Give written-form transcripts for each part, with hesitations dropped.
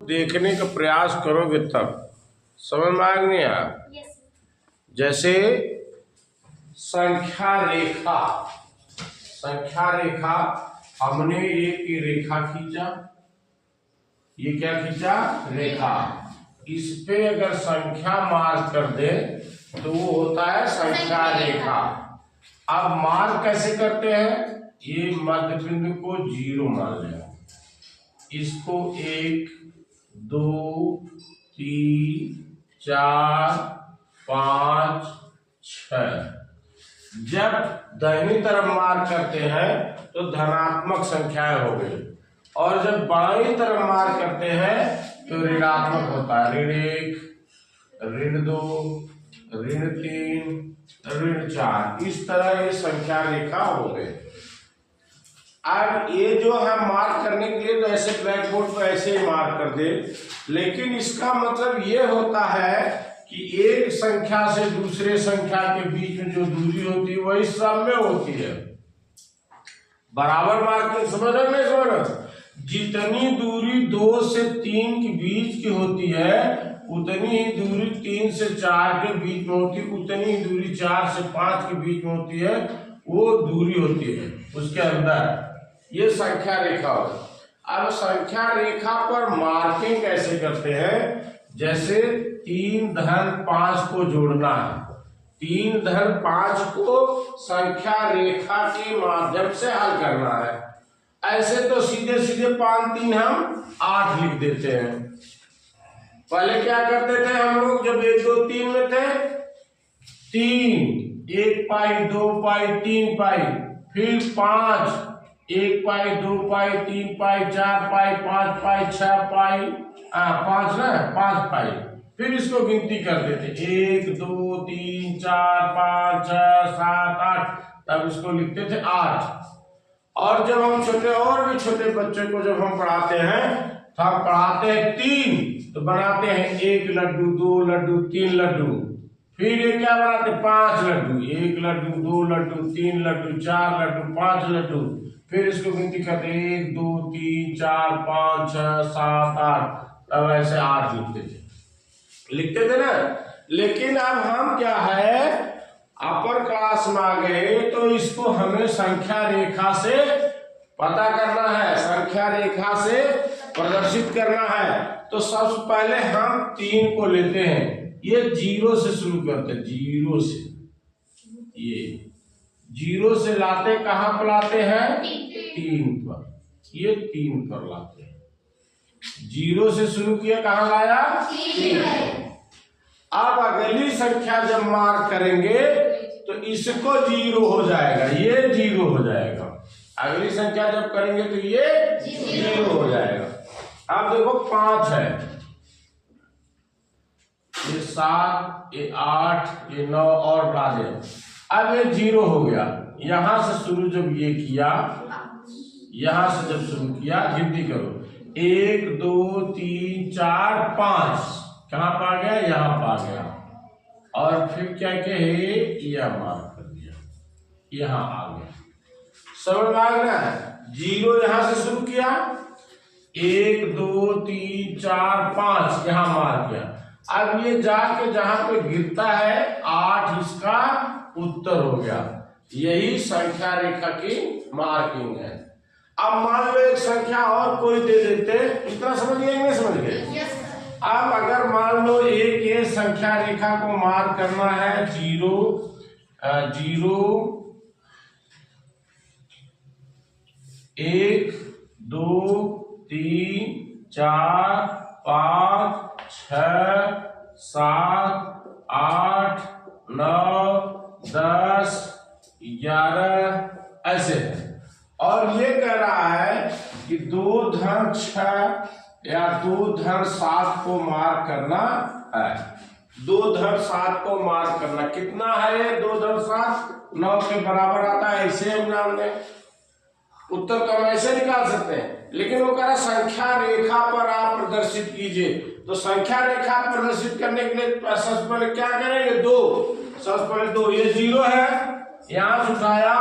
देखने का प्रयास करोगे तब समझ में आएगा नहीं यार। जैसे संख्या रेखा, संख्या रेखा हमने एक रेखा खींचा, ये क्या खींचा? रेखा। इस पे अगर संख्या मार्क कर दे तो वो होता है संख्या रेखा। अब मार्क कैसे करते हैं? ये मध्य बिंदु को 0 मान लिया, इसको 1 2 3 4 5 6। जब दाहिनी तरफ मार्क करते हैं तो धनात्मक संख्याएं हो गई, और जब बाईं तरफ मार्क करते हैं तो ऋणात्मक होता है। ऋण 1, ऋण 2, ऋण 3, ऋण 4। इस तरह ये संख्या रेखा हो गई। अब ये जो है मार्क करने के लिए तो ऐसे ब्लैक बोर्ड पर ऐसे ही मार्क कर दे, लेकिन इसका मतलब ये होता है कि एक संख्या से दूसरे संख्या के बीच में जो दूरी होती है वही सम में होती है। बराबर मार्किंग समझ रहे नहीं समझ रहे? जितनी दूरी 2 से 3 के बीच की होती है उतनी ही दूरी 3 से 4 के बीच में होती है, उतनी ही दूरी 4 से 5 के बीच में होती है, वो दूरी होती है उसके अंदर। ये संख्या रेखा होती। अब संख्या रेखा पर मार्किंग कैसे करते हैं? जैसे 3 धन 5 को जोड़ना है, 3 धन 5 को संख्या रेखा के माध्यम से हल करना है। ऐसे तो सीधे सीधे 5 3 हम 8 लिख देते हैं। पहले क्या करते थे हम लोग जब 1 2 3 में थे? 3 1 पाई 2 पाई 3 पाई, फिर 5 1 पाई 2 पाई 3 पाई 4 पाई 5 पाई 6 पाई 5 ना 5 पाई। फिर इसको गिनती करते थे 1 2 3 4 5 6 7 8, तब इसको लिखते थे 8। और जब हम छोटे और भी छोटे बच्चे को जब हम पढ़ाते हैं तो हम पढ़ाते हैं 3 तो बनाते हैं 1 लड्डू 2 लड्डू 3 लड्डू। फिर ये क्या बनाते? 5 लड्डू, 1 लड्डू 2 लड्डू 3 लड्डू 4 लड्डू 5 लड्डू। फिर इसको गिनती करते 1 2 3 4 5 6 7 8, तब ऐसे 8 लिखते थे ना। लेकिन अब हम क्या है अपर क्लास में आ गए तो इसको हमें संख्या रेखा से पता करना है, संख्या रेखा से प्रदर्शित करना है। तो सबसे पहले हम 3 को लेते हैं, ये 0 से शुरू करते हैं, 0 से, ये 0 से लाते कहां पर लाते हैं? 3 पर, ये 3 पर लाते हैं। 0 से शुरू किया, कहां लाया? 3 पर। अब अगली संख्या जब मार्क करेंगे तो इसको 0 हो जाएगा, ये 0 हो जाएगा। अगली संख्या जब करेंगे तो ये 0 हो जाएगा। अब देखो 5 है, ये 7, ये 8, ये 9 और बढ़ा दे। अब ये 0 हो गया। यहां से शुरू जब ये किया, यहां से जब शुरू किया गिनती करो 1 2 3 4 5, कहां पा गया? यहां पा गया। और फिर क्या कहे? यह मार्क कर दिया, यहां आ गया। समझ में आ गया? 0 यहां से शुरू किया, 1 2 3 4 5 यहां मार्क किया। अब ये जाके जहां पे गिरता है 8, इसका उत्तर हो गया। यही संख्या रेखा की मार्किंग है। अब मान लो एक संख्या और कोई दे देते, इतना समझ गए नहीं समझ गए? अब अगर मान लो एक ये संख्या रेखा को मार्क करना है 0 0 1 2 3 4 5 6 7 8 9 10 11 ऐसे। और ये कह रहा है कि 2 धन 6 या 2 धन 7 को मार्क करना है। 2 धन 7 को मार्क करना कितना है? 2 धन 7 9 के बराबर आता है। ऐसे हम जान लें, उत्तर तो हम ऐसे निकाल सकते हैं, लेकिन वो कह रहा संख्या रेखा पर आप प्रदर्शित कीजिए। तो संख्या रेखा प्रदर्शित करने के लिए सबसे पहले क्या करेंगे? 2, सबसे पहले 2, ये 0 है, यहां से उठाया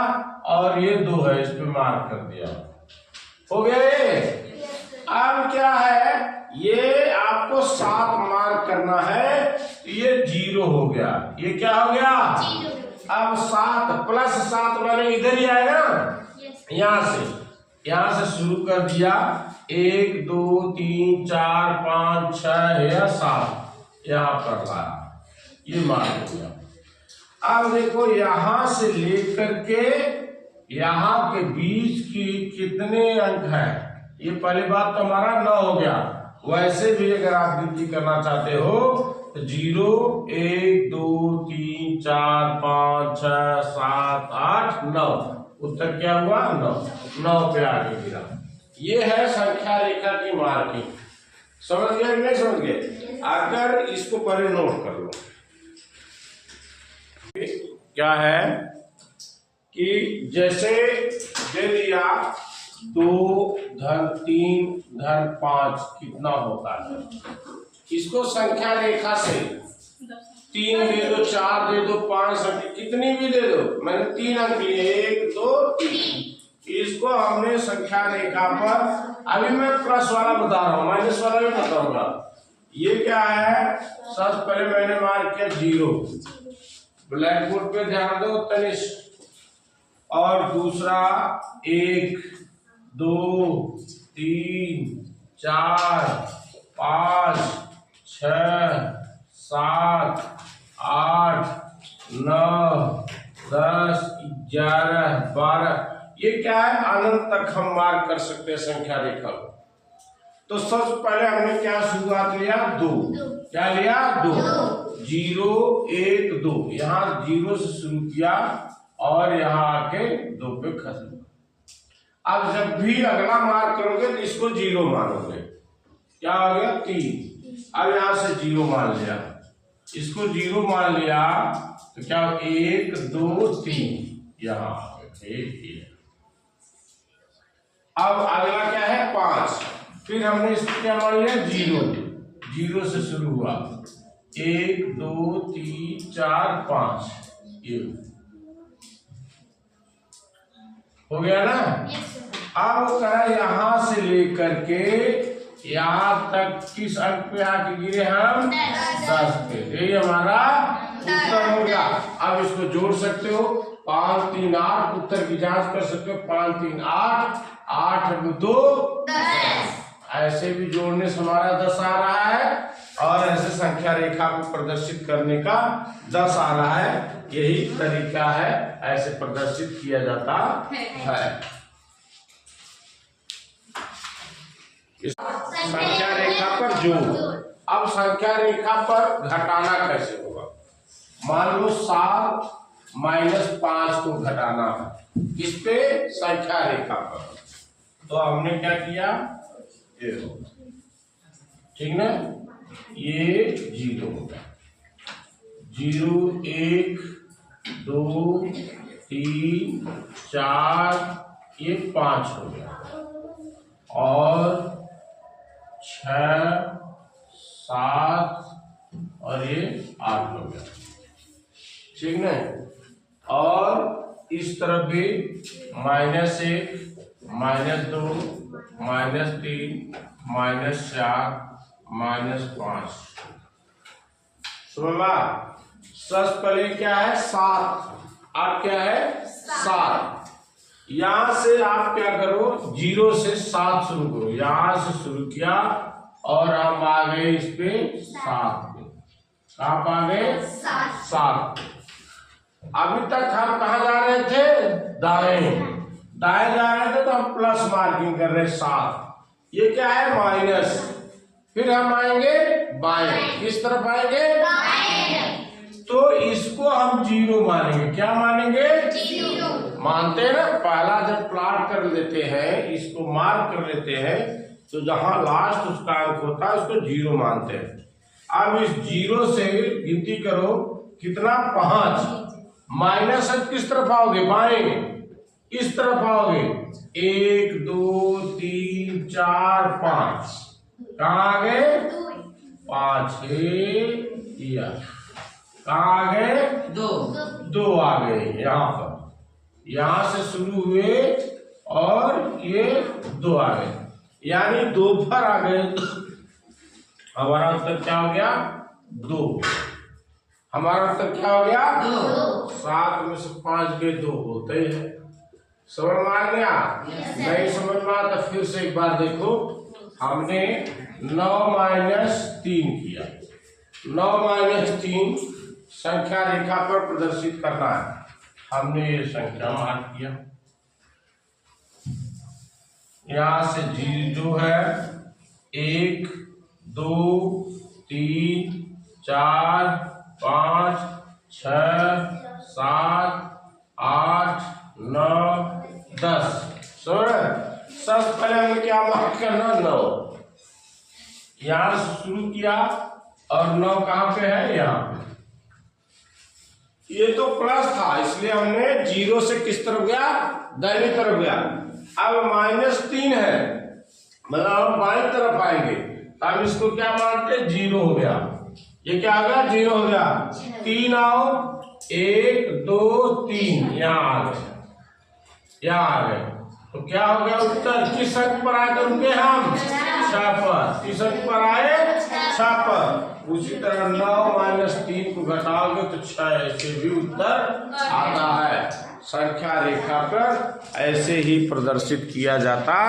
और ये 2 है, इस पे मार्क कर दिया, हो गए। अब क्या है, ये आपको 7 मार्क करना है, ये 0 हो गया। ये क्या हो गया? अब 7 प्लस 7 मैंने इधर ही आएगा ना, यहां से शुरू कर दिया। 1 2 3 4 5 6 या 7 यहां पर लाया, ये मार्क हो गया। अब देखो यहां से लेकर के यहां के बीच की कितने अंक है, ये पहली बात तो हमारा 9 हो गया। वैसे भी अगर आप गिनती करना चाहते हो तो 0 1 2 3 4 5 6 7 8 9, उत्तर क्या हुआ? 9 पे आगे गिरा। ये है संख्या रेखा की मार्किंग। समझ गए नहीं समझ गए? अगर इसको पहले नोट कर लो, क्या है कि जैसे दे दिया 2 धन 3 धन 5 कितना होता है, इसको संख्या रेखा से 3 दे दो, 4 दे दो, 5 कितनी भी दे दो, मैंने 3 अंक लिए 1 2 3। इसको हमने संख्या रेखा पर, अभी मैं प्लस वाला बता रहा हूँ, माइनस वाला भी बताऊंगा। ये क्या है? सबसे पहले मैंने मार्क किया 0, ब्लैक बोर्ड पे ध्यान दो तनिष्क। और दूसरा 1 2 3 4 5 6 7 8 9 10 11 12। ये क्या है? अनंत तक हम मार्क कर सकते हैं संख्या रेखा को। तो सबसे पहले हमने क्या शुरुआत लिया? 2। क्या लिया? 2 0 1 2, यहाँ 0 से शुरू किया और यहाँ आके 2 पे खत्म। अब जब भी अगला मार्क करोगे तो इसको 0 मानोगे। क्या हो गया? 3। अब यहां से 0 मान लिया, इसको 0 मान लिया तो क्या 1 2 3 यहाँ एक। अब अगला क्या है? 5। फिर हमने इसको क्या मान लिया? 0 से शुरू हुआ, 1 2 3 4 5, ये हो गया ना। अब कहा यहां से लेकर के यहां तक किस अंक पे आके गिरे हम? 10 पे। ये हमारा उत्तर हो गया। अब इसको जोड़ सकते हो, 5 3 8, उत्तर की जांच कर सकते हो। 5 3 8, 8 2 10। ऐसे भी जोड़ने से हमारा 10 आ रहा है, और ऐसे संख्या रेखा को प्रदर्शित करने का 10 आ रहा है। यही तरीका है, ऐसे प्रदर्शित किया जाता है। संख्या रेखा पर जोड़। अब संख्या रेखा पर घटाना कैसे होगा? मान लो 7 - 5 को घटाना है, किस पे? संख्या रेखा पर। तो हमने क्या किया? ये हो, ठीक ना, ये 0 होगा। 0 1 2 3 4, ये 5 हो गया, और 6 7 और ये 8 हो गया, ठीक ना। और इस तरफ भी -1 -2 -3 -4 -5। समझ? सबसे पहले क्या है? 7। आप क्या है? 7। यहां से आप क्या करो? 0 से 7 शुरू करो। यहां से शुरू किया और हम आ गए इस पे 7 पे। आप आ गए 7। अभी तक हम कहा जा रहे थे? दाएं जा रहे थे, तो हम प्लस मार्किंग कर रहे 7। ये क्या है? माइनस। फिर हम आएंगे बाएं। किस तरफ आएंगे? बाएं। तो इसको हम 0 मानेंगे। क्या मानेंगे? 0 मानते हैं ना। पहला जब प्लॉट कर लेते हैं, इसको मार्क कर लेते हैं, तो जहां लास्ट उसका अंक होता है उसको 0 मानते हैं। अब इस 0 से गिनती करो, कितना? 5। माइनस अब किस तरफ आओगे? बाएं। इस तरफ आओगे, 1 2 3 4 5। कहाँ आ गए? 5 6। कहाँ आ गए? 2 आ गए। यहाँ पर, यहां से शुरू हुए और ये 2 आ गए, यानी 2 पर आ गए। हमारा उत्तर क्या हो गया 2। हमारा उत्तर क्या हो गया 2। 7 में से 5 गए 2 होते हैं। समझ में आ गया? नहीं समझ में आया तो फिर से एक बार देखो। हमने 9 - 3 किया। 9 - 3 संख्या रेखा पर प्रदर्शित करना है। हमने ये संख्या मार्क किया। यहां से जी जो है 1 2 3 4 5 6 7 8 9 10। सबसे पहले हमें क्या मार्क करना 9। यहां से शुरू किया और 9 कहां पे है? यहाँ पे। ये तो प्लस था इसलिए हमने 0 से किस तरफ गया? दाहिनी तरफ गया। अब -3 है मतलब हम बाईं तरफ आएंगे। अब इसको क्या मानते? 0 हो गया। ये क्या हो गया? 0 हो गया। 3 आओ 1 2 3 यहाँ आ गए। यहाँ आ गए तो क्या हो गया उत्तर? किस अंक पर आकर रुके हम? 6 पर। किस अंक पर आए? 6 पर। उसी तरह 9 - 3 को घटाओगे तो 6 ऐसे भी उत्तर आता है। संख्या रेखा पर ऐसे ही प्रदर्शित किया जाता है।